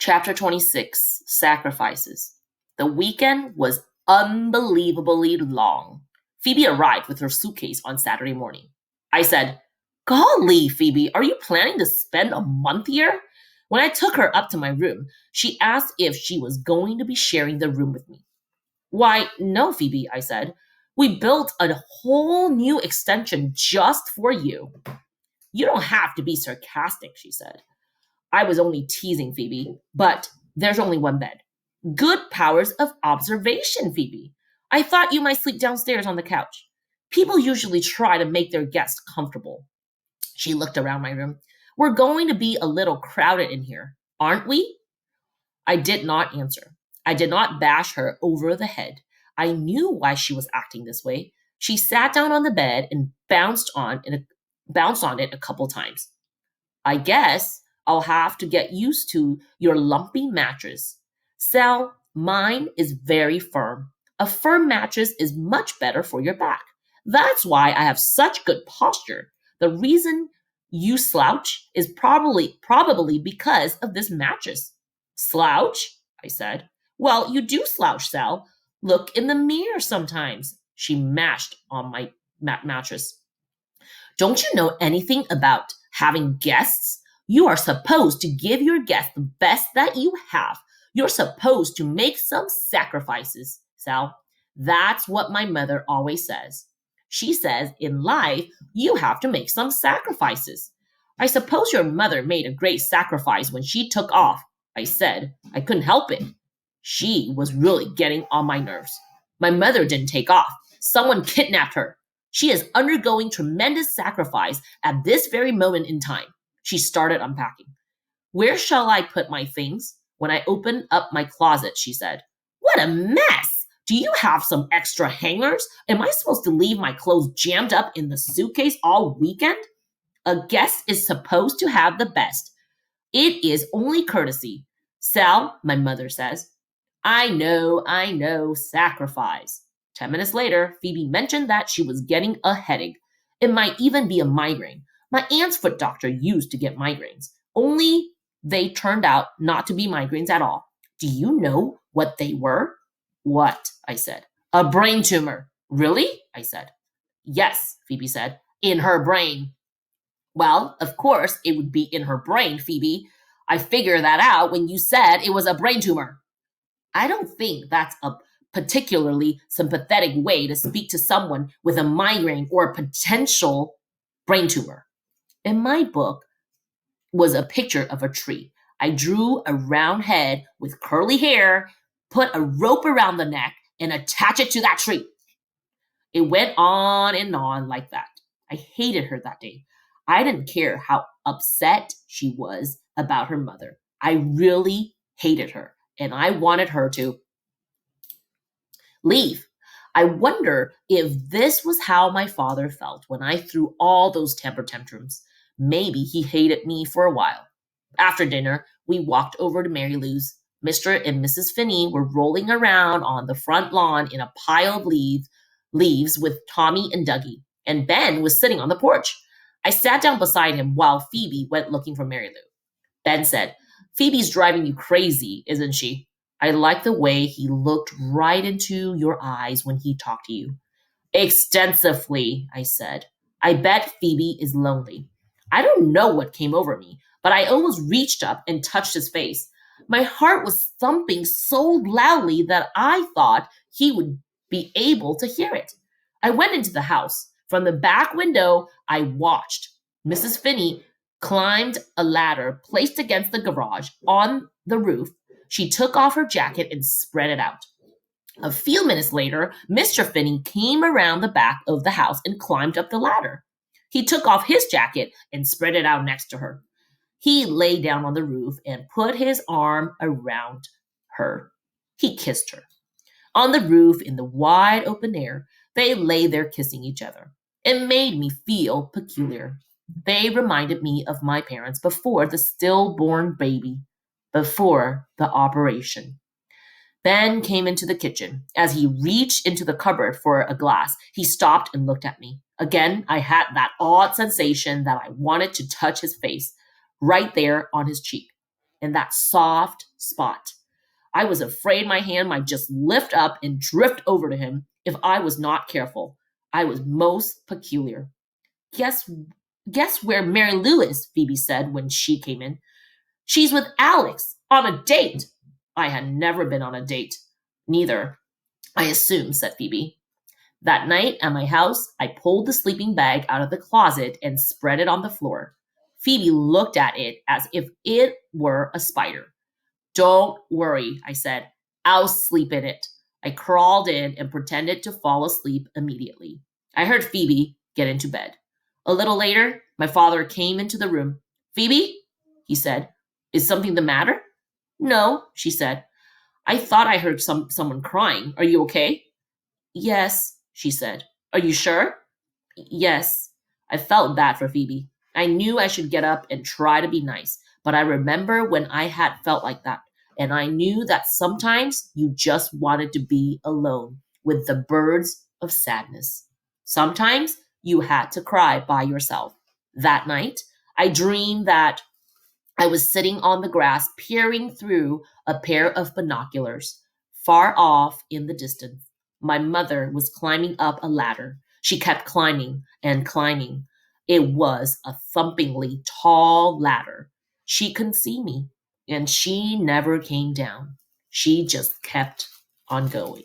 Chapter 26 Sacrifices. The weekend was unbelievably long. Phoebe arrived with her suitcase on Saturday morning. I said, Golly, Phoebe, are you planning to spend a month here? When I took her up to my room, she asked if she was going to be sharing the room with me. Why, no, Phoebe, I said. We built a whole new extension just for you. You don't have to be sarcastic, she said. I was only teasing Phoebe, but there's only one bed. Good powers of observation, Phoebe. I thought you might sleep downstairs on the couch. People usually try to make their guests comfortable. She looked around my room. We're going to be a little crowded in here, aren't we? I did not answer. I did not bash her over the head. I knew why she was acting this way. She sat down on the bed and bounced on it a couple times. I guess I'll have to get used to your lumpy mattress. Sal, mine is very firm. A firm mattress is much better for your back. That's why I have such good posture. The reason you slouch is probably because of this mattress. Slouch? I said. Well, you do slouch, Sal. Look in the mirror sometimes. She mashed on my mattress. Don't you know anything about having guests? You are supposed to give your guests the best that you have. You're supposed to make some sacrifices, Sal. That's what my mother always says. She says in life, you have to make some sacrifices. I suppose your mother made a great sacrifice when she took off, I said. I couldn't help it. She was really getting on my nerves. My mother didn't take off. Someone kidnapped her. She is undergoing tremendous sacrifice at this very moment in time. She started unpacking. Where shall I put my things? When I opened up my closet, she said, What a mess! Do you have some extra hangers? Am I supposed to leave my clothes jammed up in the suitcase all weekend? A guest is supposed to have the best. It is only courtesy. Sal, my mother says. I know, sacrifice. 10 minutes later, Phoebe mentioned that she was getting a headache. It might even be a migraine. My aunt's foot doctor used to get migraines, only they turned out not to be migraines at all. Do you know what they were? What? I said. A brain tumor. Really? I said. Yes, Phoebe said. In her brain. Well, of course it would be in her brain, Phoebe. I figured that out when you said it was a brain tumor. I don't think that's a particularly sympathetic way to speak to someone with a migraine or a potential brain tumor. In my book was a picture of a tree. I drew a round head with curly hair, put a rope around the neck, and attach it to that tree. It went on and on like that. I hated her that day. I didn't care how upset she was about her mother. I really hated her, and I wanted her to leave. I wonder if this was how my father felt when I threw all those temper tantrums. Maybe he hated me for a while. After dinner, we walked over to Mary Lou's. Mr. and Mrs. Finney were rolling around on the front lawn in a pile of leaves with Tommy and Dougie, and Ben was sitting on the porch. I sat down beside him while Phoebe went looking for Mary Lou. Ben said, Phoebe's driving you crazy, isn't she? I like the way he looked right into your eyes when he talked to you. Extensively, I said. I bet Phoebe is lonely. I don't know what came over me, but I almost reached up and touched his face. My heart was thumping so loudly that I thought he would be able to hear it. I went into the house. From the back window, I watched. Mrs. Finney climbed a ladder placed against the garage on the roof. She took off her jacket and spread it out. A few minutes later, Mr. Finney came around the back of the house and climbed up the ladder. He took off his jacket and spread it out next to her. He lay down on the roof and put his arm around her. He kissed her. On the roof, in the wide open air, they lay there kissing each other. It made me feel peculiar. They reminded me of my parents before the stillborn baby, before the operation. Ben came into the kitchen. As he reached into the cupboard for a glass, he stopped and looked at me. Again, I had that odd sensation that I wanted to touch his face, right there on his cheek. in that soft spot. I was afraid my hand might just lift up and drift over to him if I was not careful. I was most peculiar. Guess guess where Mary Lou is, Phoebe said when she came in. She's with Alex on a date. I had never been on a date. Neither, I assume, said Phoebe. That night at my house, I pulled the sleeping bag out of the closet and spread it on the floor. Phoebe looked at it as if it were a spider. Don't worry, I said. I'll sleep in it. I crawled in and pretended to fall asleep immediately. I heard Phoebe get into bed. A little later, my father came into the room. Phoebe, he said, is something the matter? No, she said. I thought I heard someone crying. Are you okay? Yes, she said. Are you sure? Yes. I felt bad for Phoebe. I knew I should get up and try to be nice, but I remember when I had felt like that, and I knew that sometimes you just wanted to be alone with the birds of sadness. Sometimes you had to cry by yourself. That night, I dreamed that I was sitting on the grass peering through a pair of binoculars. Far off in the distance, my mother was climbing up a ladder. She kept climbing and climbing. It was a thumpingly tall ladder. She couldn't see me, and she never came down. She just kept on going.